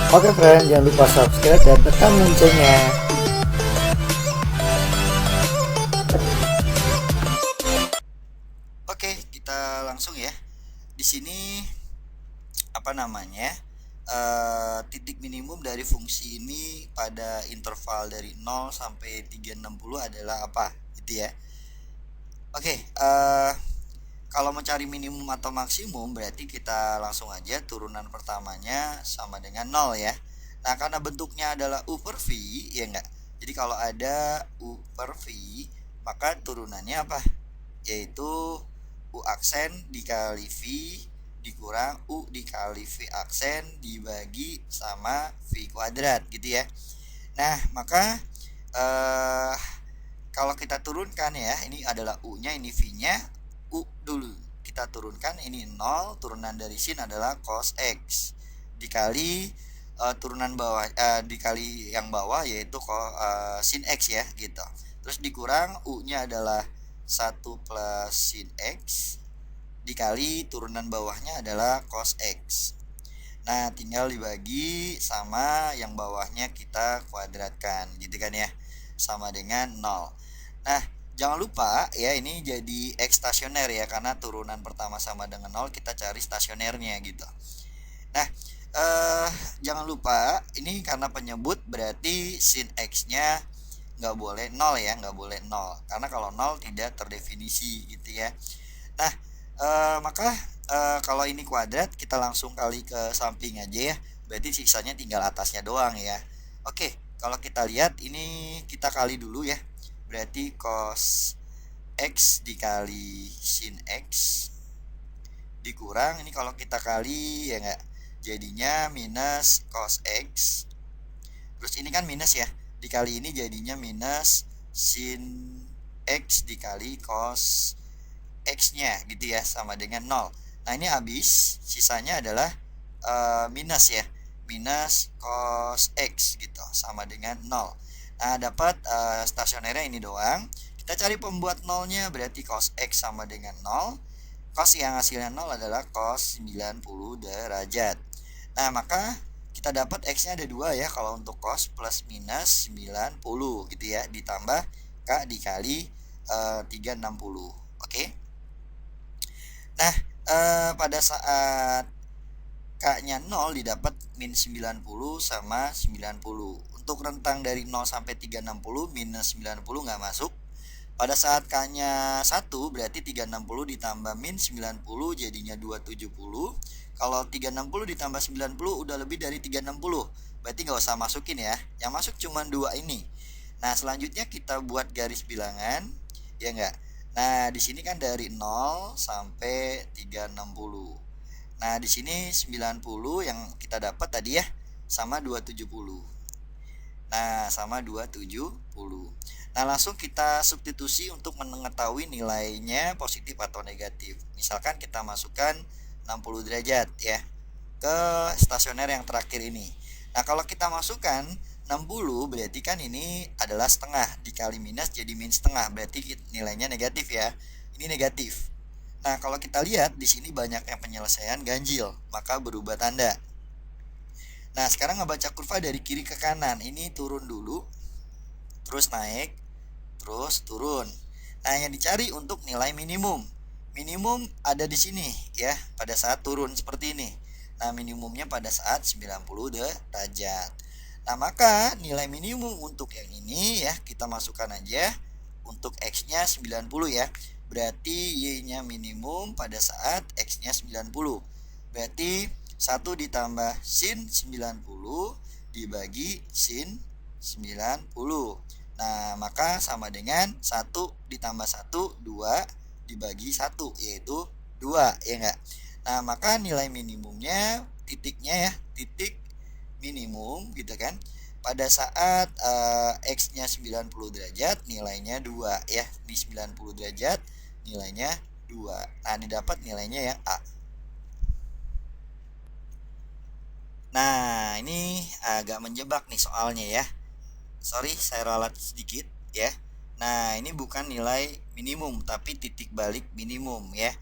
Oke friend, jangan lupa subscribe dan tekan loncengnya. Oke, kita langsung ya. Di sini apa namanya? Titik minimum dari fungsi ini pada interval dari 0 sampai 360 adalah apa? Gitu ya. Oke, kalau mencari minimum atau maksimum berarti kita langsung aja turunan pertamanya sama dengan 0 ya. Nah, karena bentuknya adalah U per V, ya enggak? Jadi kalau ada U per V, maka turunannya apa? Yaitu U aksen dikali V dikurang U dikali V aksen dibagi sama V kuadrat gitu ya. Nah, maka eh, kalau kita turunkan ya, ini adalah U-nya, ini V-nya, U dulu. Kita turunkan, ini 0, turunan dari sin adalah cos X. Dikali turunan bawah, dikali yang bawah yaitu sin X ya, gitu. Terus dikurang, U-nya adalah 1 plus sin X. Dikali turunan bawahnya adalah cos X. Nah, tinggal dibagi sama yang bawahnya kita kuadratkan, gitu kan ya. Sama dengan 0. Nah, jangan lupa ya, ini jadi X stasioner ya, karena turunan pertama sama dengan 0, kita cari stasionernya gitu. Nah, jangan lupa ini karena penyebut berarti sin X-nya nggak boleh 0 ya, nggak boleh 0. Karena kalau 0 tidak terdefinisi gitu ya. Nah, maka kalau ini kuadrat kita langsung kali ke samping aja ya. Berarti sisanya tinggal atasnya doang ya. Oke, kalau kita lihat ini kita kali dulu ya. Berarti cos X dikali sin X dikurang ini kalau kita kali ya enggak, jadinya minus cos X. Terus ini kan minus ya. Dikali ini jadinya minus sin X dikali cos X-nya gitu ya, sama dengan 0. Nah, ini habis, sisanya adalah minus ya. Minus cos X gitu, sama dengan 0. Nah, dapat stasionernya ini doang. Kita cari pembuat 0-nya, berarti cos X sama dengan 0. Cos yang hasilnya 0 adalah cos 90 derajat. Nah, maka kita dapat X-nya ada 2 ya, kalau untuk cos plus minus 90 gitu ya, ditambah K dikali 360. Oke. Nah, pada saat K-nya 0 didapat min 90 sama 90. Untuk rentang dari 0 sampai 360 minus 90 nggak masuk. Pada saat K-nya 1 berarti 360 ditambah min 90 jadinya 270. Kalau 360 ditambah 90 udah lebih dari 360. Berarti nggak usah masukin ya. Yang masuk cuma 2 ini. Nah, selanjutnya kita buat garis bilangan. Ya enggak? Nah, di sini kan dari 0 sampai 360. Nah, di sini 90 yang kita dapat tadi ya, sama 270. Nah, sama 270. Nah, langsung kita substitusi untuk mengetahui nilainya positif atau negatif. Misalkan kita masukkan 60 derajat ya ke stasioner yang terakhir ini. Nah, kalau kita masukkan 60 berarti kan ini adalah setengah dikali minus jadi min setengah, berarti nilainya negatif ya. Ini negatif. Nah, kalau kita lihat di sini banyak yang penyelesaian ganjil, maka berubah tanda. Nah, sekarang ngebaca kurva dari kiri ke kanan. Ini turun dulu, terus naik, terus turun. Nah, yang dicari untuk nilai minimum. Minimum ada di sini ya, pada saat turun seperti ini. Nah, minimumnya pada saat 90 derajat. Nah, maka nilai minimum untuk yang ini ya, kita masukkan aja untuk X-nya 90 ya. Berarti Y-nya minimum pada saat X-nya 90. Berarti 1 ditambah sin 90 dibagi sin 90. Nah, maka sama dengan 1 ditambah 1, 2 dibagi 1, yaitu 2, ya enggak? Nah, maka nilai minimumnya, titiknya ya, titik minimum gitu kan. Pada saat X-nya 90 derajat, nilainya 2 ya. Di 90 derajat, nilainya 2. Nah, didapat nilainya yang A. Nah, ini agak menjebak nih soalnya ya. Sorry, saya ralat sedikit ya. Nah, ini bukan nilai minimum tapi titik balik minimum ya.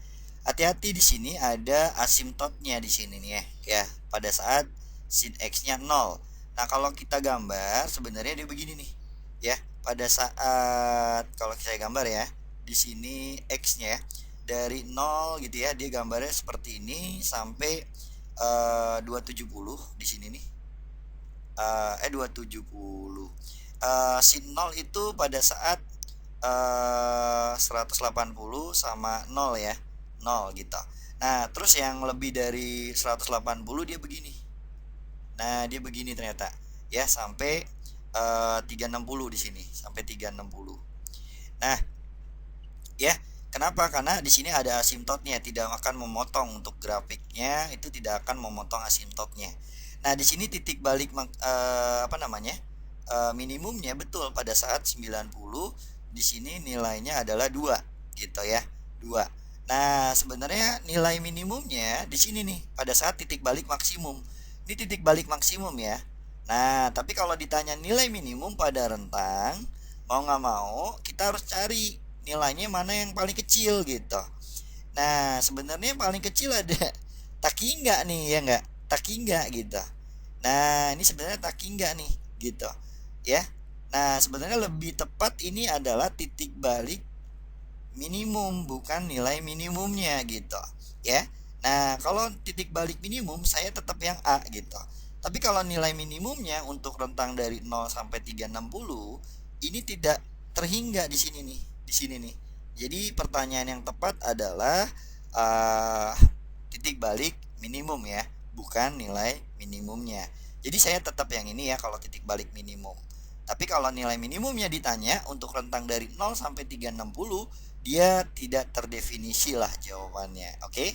Hati-hati di sini ada asimptotnya di sini nih ya. Ya, pada saat sin X-nya 0. Nah, kalau kita gambar sebenarnya dia begini nih. Ya, pada saat kalau saya gambar ya, di sini X-nya ya, dari 0 gitu ya, dia gambarnya seperti ini sampai 270 di sini nih. 270. Sin 0 itu pada saat 180 sama 0 ya, 0 gitu. Nah, terus yang lebih dari 180 dia begini. Nah, dia begini ternyata ya, sampai 360 di sini, sampai 360. Nah, ya, kenapa? Karena di sini ada asimptotnya, tidak akan memotong untuk grafiknya, itu tidak akan memotong asimptotnya. Nah, di sini titik balik minimumnya betul pada saat 90, di sini nilainya adalah 2 gitu ya. 2. Nah, sebenarnya nilai minimumnya di sini nih pada saat titik balik maksimum. Ini titik balik maksimum ya. Nah, tapi kalau ditanya nilai minimum pada rentang, mau nggak mau kita harus cari nilainya mana yang paling kecil gitu. Nah, sebenarnya yang paling kecil ada Takinga nih ya nggak? Takinga gitu. Nah, ini sebenarnya Takinga nih gitu ya. Nah, sebenarnya lebih tepat ini adalah titik balik minimum, bukan nilai minimumnya gitu ya. Nah, kalau titik balik minimum saya tetap yang A gitu. Tapi kalau nilai minimumnya untuk rentang dari 0 sampai 360 ini tidak terhingga di sini nih, di sini nih. Jadi pertanyaan yang tepat adalah uh, titik balik minimum ya, bukan nilai minimumnya. Jadi saya tetap yang ini ya kalau titik balik minimum. Tapi kalau nilai minimumnya ditanya untuk rentang dari 0 sampai 360, dia tidak terdefinisi lah jawabannya. Oke.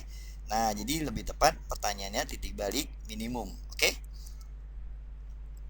Nah, jadi lebih tepat pertanyaannya titik balik minimum. Oke.